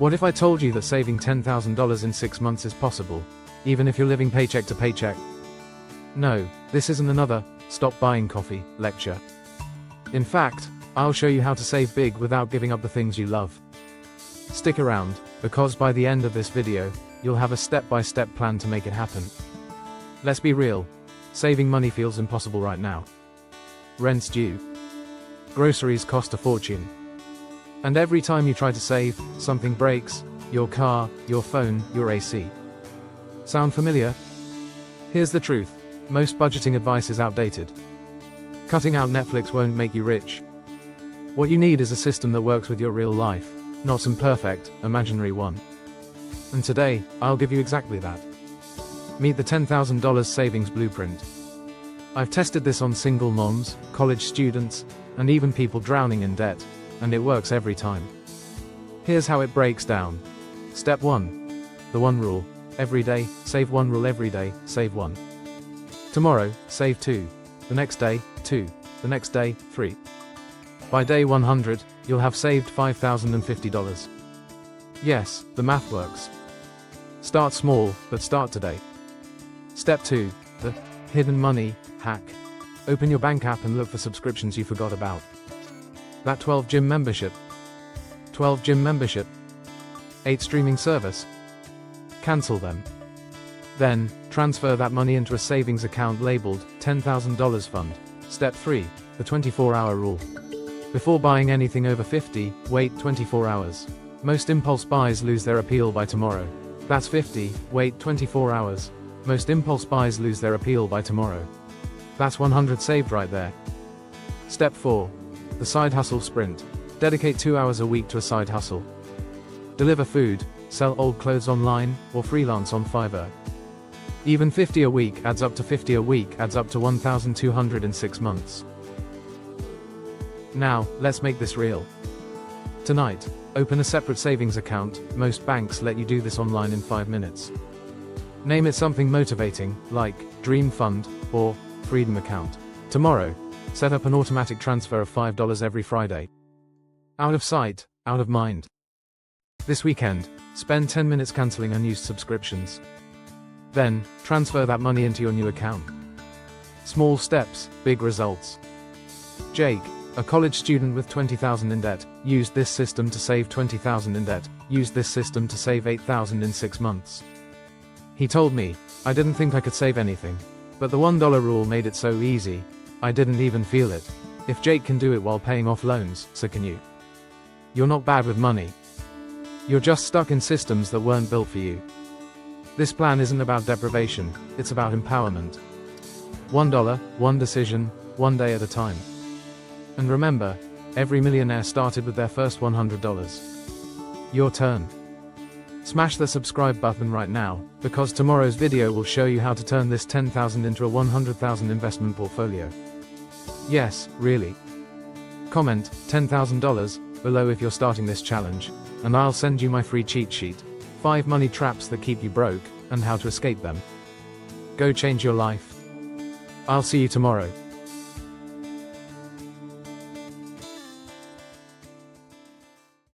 What if I told you that saving $10,000 in 6 months is possible, even if you're living paycheck to paycheck? No, this isn't another "stop buying coffee" lecture. In fact, I'll show you how to save big without giving up the things you love. Stick around, because by the end of this video, you'll have a step-by-step plan to make it happen. Let's be real. Saving money feels impossible right now. Rent's due. Groceries cost a fortune. And every time you try to save, something breaks: your car, your phone, your AC. Sound familiar? Here's the truth. Most budgeting advice is outdated. Cutting out Netflix won't make you rich. What you need is a system that works with your real life, not some perfect, imaginary one. And today, I'll give you exactly that. Meet the $10,000 savings blueprint. I've tested this on single moms, college students, and even people drowning in debt, and it works every time. Here's how it breaks down. Step 1. The one rule. Every day, save one rule. Every day, save one. Tomorrow, save 2. The next day, 2. The next day, 3. By day 100, you'll have saved $5,050. Yes, the math works. Start small, but start today. Step 2. The hidden money hack. Open your bank app and look for subscriptions you forgot about. That 12 gym membership. 12 gym membership. 8 streaming service. Cancel them. Then, transfer that money into a savings account labeled $10,000 fund. Step 3. The 24-hour rule. Before buying anything over 50, wait 24 hours. Most impulse buys lose their appeal by tomorrow. That's 50, wait 24 hours. Most impulse buys lose their appeal by tomorrow. That's 100 saved right there. Step 4. The side hustle sprint. Dedicate 2 hours a week to a side hustle. Deliver food, sell old clothes online, or freelance on Fiverr. Even 50 a week adds up to 50 a week adds up to 1,200 in 6 months. Now, let's make this real. Tonight, open a separate savings account. Most banks let you do this online in 5 minutes. Name it something motivating, like Dream Fund or Freedom Account. Tomorrow, set up an automatic transfer of $5 every Friday. Out of sight, out of mind. This weekend, spend 10 minutes canceling unused subscriptions. Then, transfer that money into your new account. Small steps, big results. Jake, a college student with $20,000 in debt, used this system to save $20,000 in debt, used this system to save $8,000 in 6 months. He told me, "I didn't think I could save anything. But the $1 rule made it so easy, I didn't even feel it." If Jake can do it while paying off loans, so can you. You're not bad with money. You're just stuck in systems that weren't built for you. This plan isn't about deprivation, it's about empowerment. $1, one decision, one day at a time. And remember, every millionaire started with their first $100. Your turn. Smash the subscribe button right now, because tomorrow's video will show you how to turn this $10,000 into a $100,000 investment portfolio. Yes, really. Comment $10,000 below if you're starting this challenge, and I'll send you my free cheat sheet, 5 money traps that keep you broke, and how to escape them. Go change your life. I'll see you tomorrow.